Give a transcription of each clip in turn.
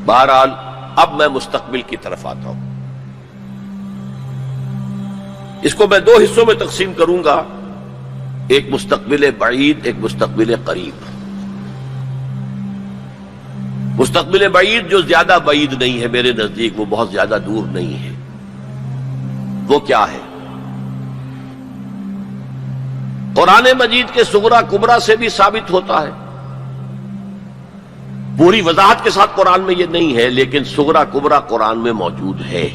بہرحال اب میں مستقبل کی طرف آتا ہوں. اس کو میں دو حصوں میں تقسیم کروں گا، ایک مستقبل بعید، ایک مستقبل قریب. مستقبل بعید جو زیادہ بعید نہیں ہے میرے نزدیک، وہ بہت زیادہ دور نہیں ہے. وہ کیا ہے؟ قرآن مجید کے صغرا کبرا سے بھی ثابت ہوتا ہے. پوری وضاحت کے ساتھ قرآن میں یہ نہیں ہے، لیکن صغرا کبرا قرآن میں موجود ہے،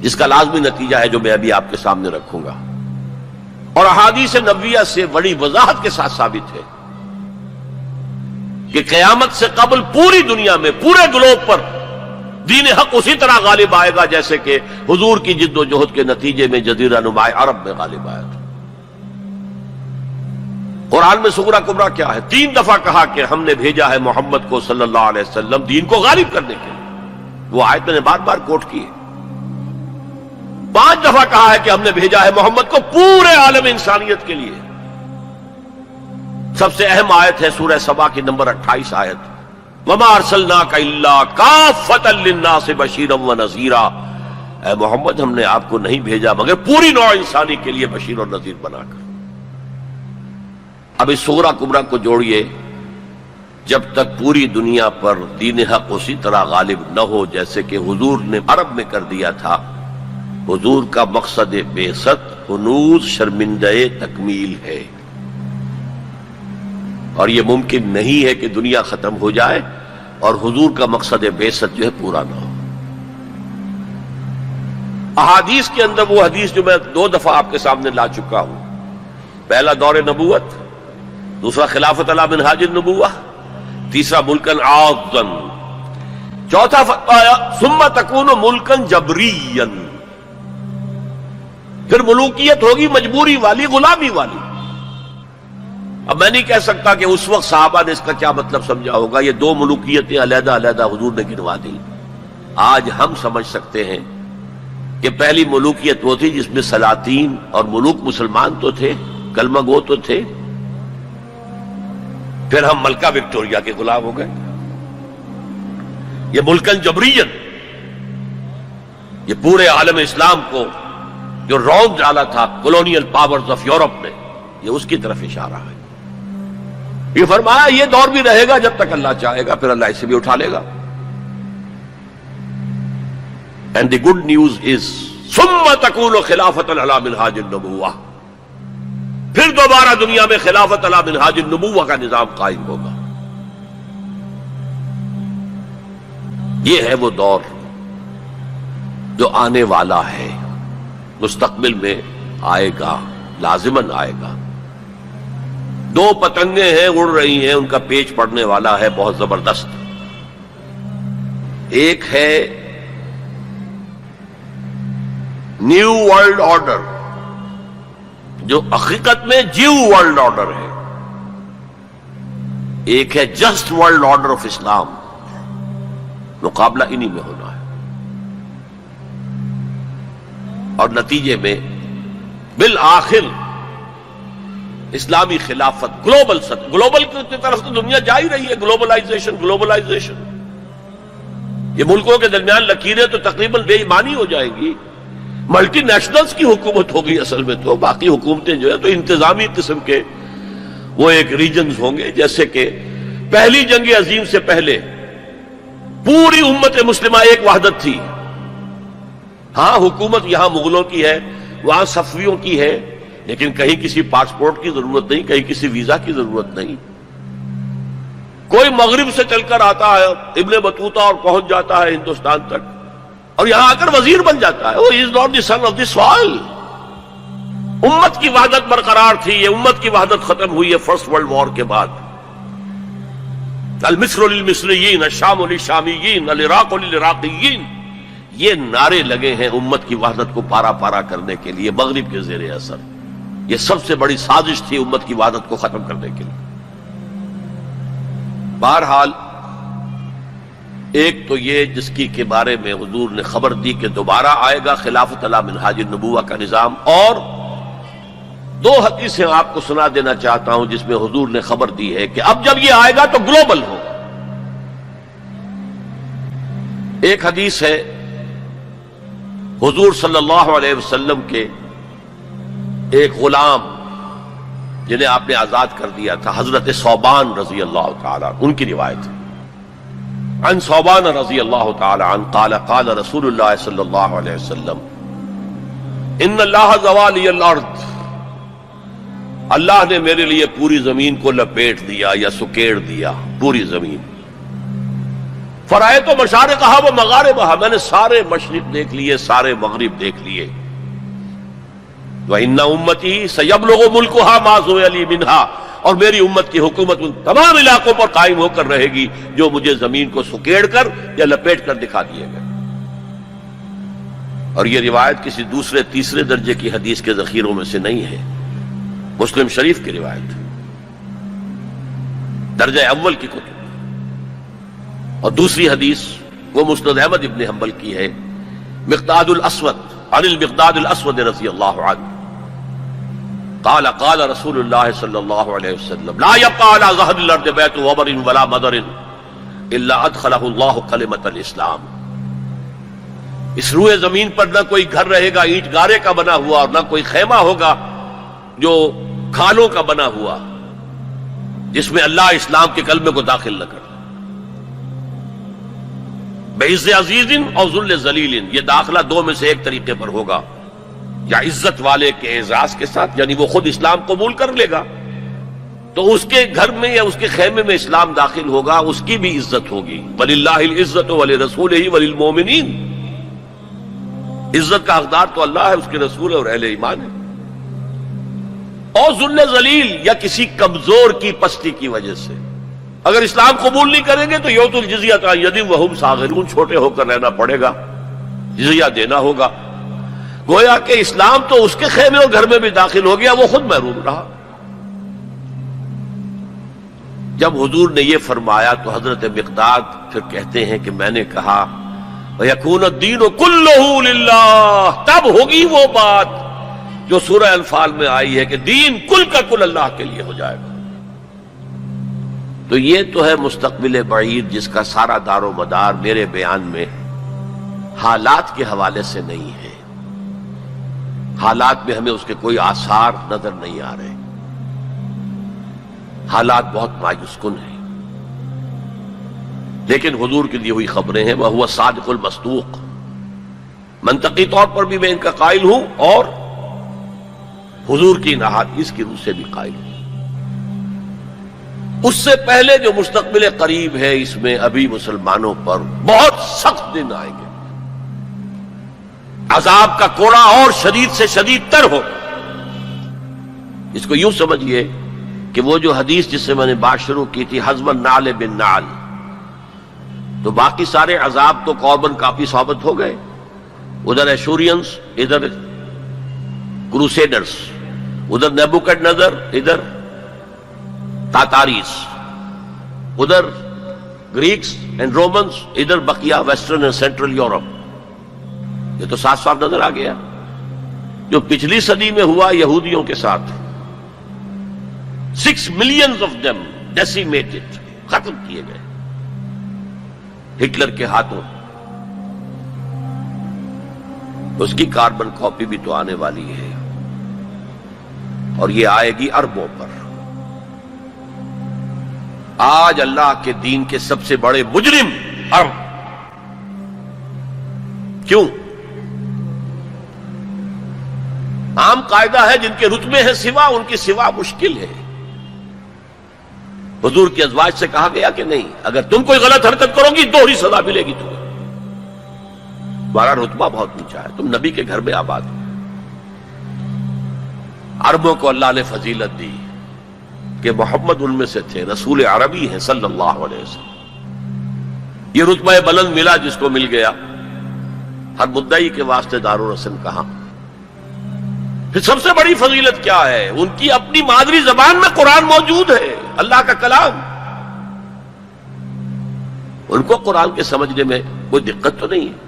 جس کا لازمی نتیجہ ہے جو میں ابھی آپ کے سامنے رکھوں گا. اور احادیث نبویہ سے بڑی وضاحت کے ساتھ ثابت ہے کہ قیامت سے قبل پوری دنیا میں، پورے گلوب پر دین حق اسی طرح غالب آئے گا جیسے کہ حضور کی جد و جہد کے نتیجے میں جزیرہ نما عرب میں غالب آیا تھا. قرآن میں صغرا کبرا کیا ہے؟ 3 دفعہ کہا کہ ہم نے بھیجا ہے محمد کو صلی اللہ علیہ وسلم دین کو غالب کرنے کے لیے. وہ آیت میں نے بار بار کوٹ کی ہے. 5 دفعہ کہا ہے کہ ہم نے بھیجا ہے محمد کو پورے عالم انسانیت کے لیے. سب سے اہم آیت ہے سورہ سبا کی نمبر 28 آیت، وَمَا أَرْسَلْنَاكَ إِلَّا كَافَّةً لِلنَّاسِ بَشِيرًا وَنَذِيرًا. اے محمد ہم نے آپ کو نہیں بھیجا مگر پوری نوع انسانی کے لیے بشیر اور نذیر بنا کر. اب اس صغرا کبرا کو جوڑیے. جب تک پوری دنیا پر دین حق اسی طرح غالب نہ ہو جیسے کہ حضور نے عرب میں کر دیا تھا، حضور کا مقصد بعثت ہنوز شرمندہ تکمیل ہے. اور یہ ممکن نہیں ہے کہ دنیا ختم ہو جائے اور حضور کا مقصد بعثت جو ہے پورا نہ ہو. احادیث کے اندر وہ حدیث جو میں 2 دفعہ آپ کے سامنے لا چکا ہوں، پہلا دور نبوت، دوسرا خلافت علی منہاج النبوہ، تیسرا ملکن عاضن، چوتھا فرمایا ثم تکون ملکن جبریا، پھر ملوکیت ہوگی مجبوری والی، غلامی والی. اب میں نہیں کہہ سکتا کہ اس وقت صحابہ نے اس کا کیا مطلب سمجھا ہوگا. یہ 2 ملوکیتیں علیحدہ علیحدہ حضور نے گنوا دی. آج ہم سمجھ سکتے ہیں کہ پہلی ملوکیت وہ تھی جس میں سلاطین اور ملوک مسلمان تو تھے، کلمہ گو تو تھے، پھر ہم ملکہ وکٹوریہ کے غلام ہو گئے. یہ ملکن جبرین، یہ پورے عالم اسلام کو جو رونق ڈالا تھا کولونیل پاورز آف یورپ نے، یہ اس کی طرف اشارہ ہے. یہ فرمایا یہ دور بھی رہے گا جب تک اللہ چاہے گا، پھر اللہ اسے بھی اٹھا لے گا. And the good news is ثم تکون خلافۃ علی منہاج النبوہ، پھر دوبارہ دنیا میں خلافت علی منہاج النبوہ کا نظام قائم ہوگا. یہ ہے وہ دور جو آنے والا ہے، مستقبل میں آئے گا، لازماً آئے گا. 2 پتنگیں ہیں اڑ رہی ہیں، ان کا پیچ پڑنے والا ہے بہت زبردست. ایک ہے نیو ورلڈ آرڈر جو حقیقت میں جیو ورلڈ آرڈر ہے، ایک ہے جسٹ ورلڈ آرڈر آف اسلام. مقابلہ انہی میں ہونا ہے. اور نتیجے میں بالآخر اسلامی خلافت گلوبل کی طرف تو دنیا جا ہی رہی ہے. گلوبلائزیشن. یہ ملکوں کے درمیان لکیریں تو تقریباً بے ایمانی ہو جائیں گی. ملٹی نیشنلز کی حکومت ہوگی اصل میں. تو باقی حکومتیں جو ہے تو انتظامی قسم کے وہ ایک ریجنز ہوں گے. جیسے کہ پہلی جنگ عظیم سے پہلے پوری امت مسلمہ ایک وحدت تھی. ہاں حکومت یہاں مغلوں کی ہے، وہاں صفویوں کی ہے، لیکن کہیں کسی پاسپورٹ کی ضرورت نہیں، کہیں کسی ویزا کی ضرورت نہیں. کوئی مغرب سے چل کر آتا ہے ابن بطوطہ اور پہنچ جاتا ہے ہندوستان تک، اور یہاں آ کر وزیر بن جاتا ہے. وہ is not the son of the soil. امت کی وحدت برقرار تھی. یہ امت کی وحدت ختم ہوئی ہے فرسٹ ورلڈ وار کے بعد. المصر للمصریین، الشام للشامیین، العراق للعراقیین، یہ نعرے لگے ہیں امت کی وحدت کو پارا پارا کرنے کے لیے مغرب کے زیر اثر. یہ سب سے بڑی سازش تھی امت کی وحدت کو ختم کرنے کے لیے. بہرحال ایک تو یہ جس کی کے بارے میں حضور نے خبر دی کہ دوبارہ آئے گا خلافت علی منہاج النبوہ کا نظام، اور 2 حدیثیں آپ کو سنا دینا چاہتا ہوں جس میں حضور نے خبر دی ہے کہ اب جب یہ آئے گا تو گلوبل ہوگا. ایک حدیث ہے حضور صلی اللہ علیہ وسلم کے ایک غلام جنہیں آپ نے آزاد کر دیا تھا، حضرت ثوبان رضی اللہ تعالی ان کی روایت ہے۔ عن ثوبان رضی اللہ تعالی عنہ قال قال رسول اللہ صلی اللہ علیہ وسلم ان اللہ زوى لي الارض، اللہ نے میرے لیے پوری زمین کو لپیٹ دیا یا سکیڑ دیا، پوری زمین۔ فرأيت مشارقها ومغاربها، میں نے سارے مشرق دیکھ لیے، سارے مغرب دیکھ لیے۔ وَإِنَّ أُمَّتِي سَيَبْلُغُ مُلْكُهَا مَا زُوِيَ لِي مِنْهَا، اور میری امت کی حکومت ان تمام علاقوں پر قائم ہو کر رہے گی جو مجھے زمین کو سکیڑ کر یا لپیٹ کر دکھا دیے گئے۔ اور یہ روایت کسی دوسرے تیسرے درجے کی حدیث کے ذخیروں میں سے نہیں ہے، مسلم شریف کی روایت، درجہ اول کی کتب۔ اور دوسری حدیث وہ مسند احمد ابن حنبل کی ہے، مقداد الاسود عن المقداد الاسود رضی اللہ عنہ قال قال رسول اللہ صلی اللہ علیہ وسلم لا يبقى على ظهر الارض بيت وبر ولا مدر الا ادخله الله كلمة الاسلام، اس روئے زمین پر نہ کوئی گھر رہے گا اینٹ گارے کا بنا ہوا، اور نہ کوئی خیمہ ہوگا جو کھالوں کا بنا ہوا، جس میں اللہ اسلام کے کلمے کو داخل نہ کر۔ بعز عزیز اور ذل ذلیل، یہ داخلہ دو میں سے ایک طریقے پر ہوگا، یا عزت والے کے اعزاز کے ساتھ، یعنی وہ خود اسلام قبول کر لے گا تو اس کے گھر میں یا اس کے خیمے میں اسلام داخل ہوگا، اس کی بھی عزت ہوگی۔ وَلِلَّهِ الْعِزَّةُ وَلِرَسُولِهِ وَلِلْمُؤْمِنِينَ، عزت کا حقدار تو اللہ ہے، اس کے رسول ہے اور اہل ایمان ہے۔ اور ذل ذلیل، یا کسی کمزور کی پستی کی وجہ سے، اگر اسلام قبول نہیں کریں گے تو یؤت الجزیۃ عن ید وہم صاغرون، چھوٹے ہو کر رہنا پڑے گا، جزیہ دینا ہوگا۔ گویا کہ اسلام تو اس کے خیمے اور گھر میں بھی داخل ہو گیا، وہ خود محروم رہا۔ جب حضور نے یہ فرمایا تو حضرت مقداد پھر کہتے ہیں کہ میں نے کہا وَيَكُونَ الدِّينُ كُلُّهُ لِلَّهِ، تب ہوگی وہ بات جو سورہ انفال میں آئی ہے کہ دین کل کا کل اللہ کے لیے ہو جائے گا۔ تو یہ تو ہے مستقبل بعید جس کا سارا دار و مدار میرے بیان میں حالات کے حوالے سے نہیں ہے، حالات میں ہمیں اس کے کوئی آثار نظر نہیں آ رہے، حالات بہت مایوس کن ہیں، لیکن حضور کی دی ہوئی خبریں ہیں، وَهُوَ الصَّادِقُ الْمَصْدُوقُ، منطقی طور پر بھی میں ان کا قائل ہوں اور حضور کی احادیث کی روح سے بھی قائل ہوں۔ اس سے پہلے جو مستقبل قریب ہے، اس میں ابھی مسلمانوں پر بہت سخت دن آئیں گے، عذاب کا کوڑا اور شدید سے شدید تر ہو۔ اس کو یوں سمجھیے کہ وہ جو حدیث جس سے میں نے بات شروع کی تھی، حزم النعل بالنعل، تو باقی سارے عذاب تو قرباً کافی ثابت ہو گئے، ادھر ایشورینز، ادھر کروسیڈرز، ادھر نیبوکڈنیزر، ادھر تاتاریز، ادھر گریکس اینڈ رومنز، ادھر بقیہ ویسٹرن اینڈ سینٹرل یورپ۔ یہ تو صاف صاف نظر آ گیا جو پچھلی صدی میں ہوا یہودیوں کے ساتھ، 6 million of them decimated، ختم کیے گئے ہٹلر کے ہاتھوں۔ اس کی کاربن کاپی بھی تو آنے والی ہے، اور یہ آئے گی اربوں پر۔ آج اللہ کے دین کے سب سے بڑے مجرم عرب، کیوں؟ عام قاعدہ ہے جن کے رتبے ہیں سوا، ان کی سوا مشکل ہے۔ حضور کی ازواج سے کہا گیا کہ نہیں، اگر تم کوئی غلط حرکت کرو گی دوہری سزا ملے گی تمہیں، تمہارا رتبہ بہت اونچا ہے، تم نبی کے گھر میں آباد ہو۔ عربوں کو اللہ نے فضیلت دی کہ محمد ان میں سے تھے، رسول عربی ہیں صلی اللہ علیہ وسلم۔ یہ رتبہ بلند ملا جس کو مل گیا، ہر مدعی کے واسطے دار و رسم کہاں۔ پھر سب سے بڑی فضیلت کیا ہے؟ ان کی اپنی مادری زبان میں قرآن موجود ہے، اللہ کا کلام۔ ان کو قرآن کے سمجھنے میں کوئی دقت تو نہیں ہے۔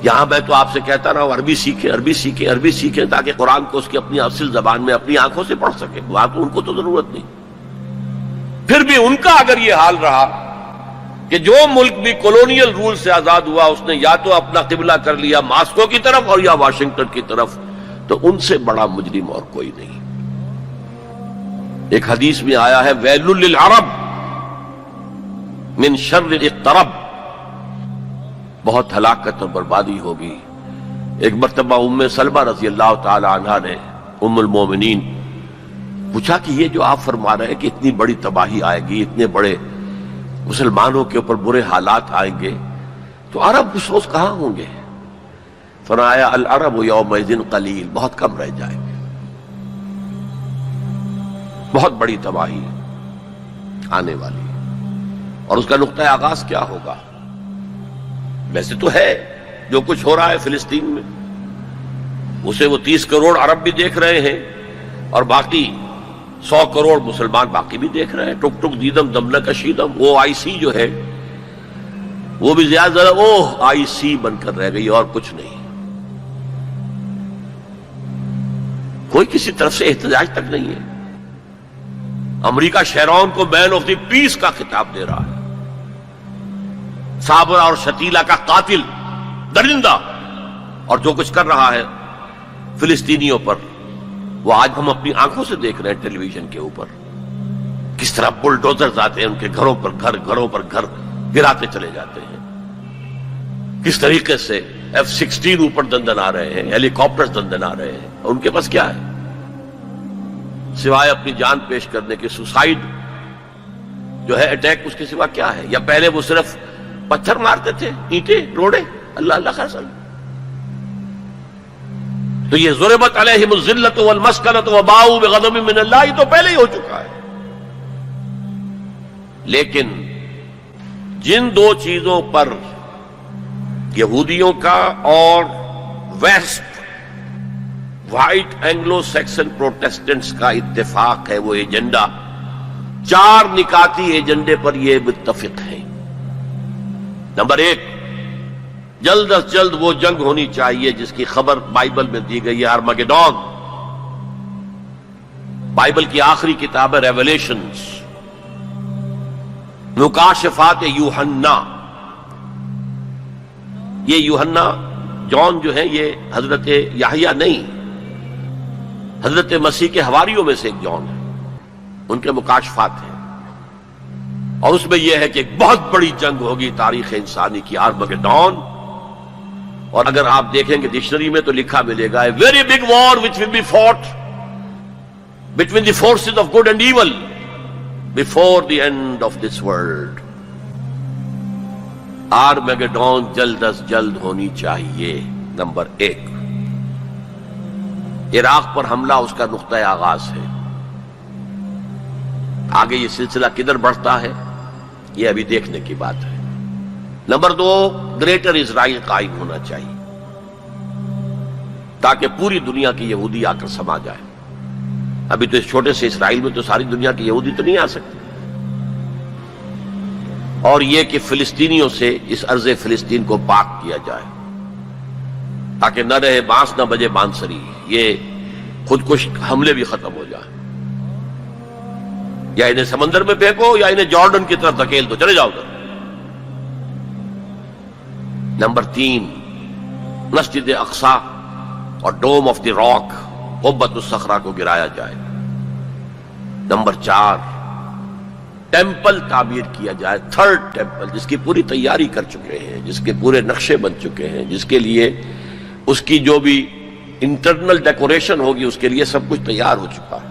یہاں میں تو آپ سے کہتا رہا ہوں عربی سیکھیں، عربی سیکھیں، عربی سیکھیں، تاکہ قرآن کو اس کی اپنی اصل زبان میں اپنی آنکھوں سے پڑھ سکیں۔ وہاں تو ان کو تو ضرورت نہیں۔ پھر بھی ان کا اگر یہ حال رہا کہ جو ملک بھی کولونیل رول سے آزاد ہوا اس نے یا تو اپنا قبلہ کر لیا ماسکو کی طرف اور یا واشنگٹن کی طرف، تو ان سے بڑا مجرم اور کوئی نہیں۔ ایک حدیث میں آیا ہے ویل للعرب من شر اقترب، بہت ہلاکت اور بربادی ہوگی۔ ایک مرتبہ ام سلمہ رضی اللہ تعالی عنہا نے ام المومنین پوچھا کہ یہ جو آپ فرما رہے ہیں کہ اتنی بڑی تباہی آئے گی، اتنے بڑے مسلمانوں کے اوپر برے حالات آئیں گے، تو عرب اس روز کہاں ہوں گے؟ فرمایا العرب یومئذ قلیل، بہت کم رہ جائیں گے، بہت بڑی تباہی آنے والی۔ اور اس کا نقطہ آغاز کیا ہوگا؟ ویسے تو ہے جو کچھ ہو رہا ہے فلسطین میں، اسے وہ 30 کروڑ عرب بھی دیکھ رہے ہیں اور باقی 100 کروڑ مسلمان باقی بھی دیکھ رہے ہیں۔ ٹک ٹک دیدم دم نہ کشیدم، وہ آئی سی جو ہے وہ بھی زیادہ آئی سی بن کر رہ گئی اور کچھ نہیں۔ کوئی کسی طرف سے احتجاج تک نہیں ہے۔ امریکہ شیرون کو مین آف دی پیس کا خطاب دے رہا ہے، صابر اور شتیلا کا قاتل درندہ، اور جو کچھ کر رہا ہے فلسطینیوں پر وہ آج ہم اپنی آنکھوں سے دیکھ رہے ہیں ٹیلی ویژن کے اوپر، کس طرح بلڈوزرز آتے ہیں ان کے گھروں پر گھر گراتے چلے جاتے ہیں، کس طریقے سے F-16 اوپر دندن آ رہے ہیں، ہیلی کاپٹرز دندن آ رہے ہیں، اور ان کے پاس کیا ہے سوائے اپنی جان پیش کرنے کے؟ سوسائیڈ جو ہے اٹیک، اس کے سوا کیا ہے؟ یا پہلے وہ صرف پتھر مارتے تھے، اینٹیں روڑے، اللہ اللہ خیر سلام۔ تو یہ ضربت علیہم الذلۃ والمسکنۃ وباؤوا بغضب من اللہ، یہ تو پہلے ہی ہو چکا ہے۔ لیکن جن دو چیزوں پر یہودیوں کا اور west white Anglo Saxon Protestants کا اتفاق ہے، وہ ایجنڈا، 4 نکاتی ایجنڈے پر یہ متفق ہیں۔ نمبر 1، جلد از جلد وہ جنگ ہونی چاہیے جس کی خبر بائبل میں دی گئی ہے، آرمگیڈون۔ بائبل کی آخری کتاب ہے ریویلیشنز، مکاشفات یوحنا۔ یہ یوحنا جان جو ہے یہ حضرت یحییٰ نہیں، حضرت مسیح کے حواریوں میں سے ایک جان ہے، ان کے مکاشفات ہیں، اور اس میں یہ ہے کہ ایک بہت بڑی جنگ ہوگی تاریخ انسانی کی، آرمگیڈون۔ اور اگر آپ دیکھیں گے ڈکشنری میں تو لکھا ملے گا a very big war which will be fought between the forces of good and evil before the end of this world۔ آرمگیڈون جلد از جلد ہونی چاہیے۔ نمبر 1، عراق پر حملہ اس کا نقطہ آغاز ہے۔ آگے یہ سلسلہ کدھر بڑھتا ہے یہ ابھی دیکھنے کی بات ہے۔ نمبر 2، گریٹر اسرائیل قائم ہونا چاہیے تاکہ پوری دنیا کی یہودی آ کر سما جائے۔ ابھی تو اس چھوٹے سے اسرائیل میں تو ساری دنیا کی یہودی تو نہیں آ سکتی۔ اور یہ کہ فلسطینیوں سے اس ارض فلسطین کو پاک کیا جائے تاکہ نہ رہے بانس نہ بجے بانسری، یہ خودکش حملے بھی ختم ہو جائیں، یا انہیں سمندر میں پھینکو یا انہیں جارڈن کی طرف دھکیل دو، چلے جاؤ ادھر۔ نمبر 3، مسجد اقصی اور ڈوم آف دی راک، قبۃ الصخرہ کو گرایا جائے۔ نمبر 4، ٹیمپل تعمیر کیا جائے، 3rd ٹیمپل، جس کی پوری تیاری کر چکے ہیں، جس کے پورے نقشے بن چکے ہیں، جس کے لیے اس کی جو بھی انٹرنل ڈیکوریشن ہوگی اس کے لیے سب کچھ تیار ہو چکا ہے۔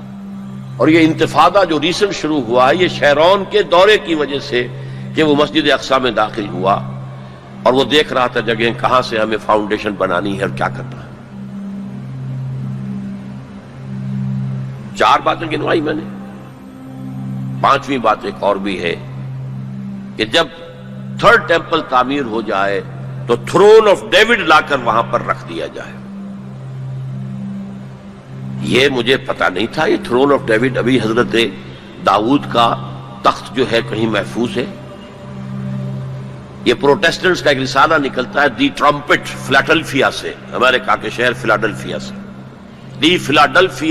اور یہ انتفاضہ جو ریسنٹ شروع ہوا ہے یہ شیرون کے دورے کی وجہ سے کہ وہ مسجد اقصی میں داخل ہوا اور وہ دیکھ رہا تھا جگہیں کہاں سے ہمیں فاؤنڈیشن بنانی ہے اور کیا کرنا ہے۔ 4 باتیں گنوائی میں نے، 5ویں بات ایک اور بھی ہے کہ جب 3rd ٹیمپل تعمیر ہو جائے تو تھرون آف ڈیوڈ لا کر وہاں پر رکھ دیا جائے۔ یہ مجھے پتا نہیں تھا، یہ تھرون آف ڈیوڈ ابھی حضرت داؤد کا تخت جو ہے کہیں محفوظ ہے۔ یہ پروٹیسٹنٹس کا ایک رسالہ نکلتا ہے دی ٹرمپٹ، فلاڈلفیا سے، امریکہ کے شہر فلاڈلفیا سے، دی فلاڈلفیا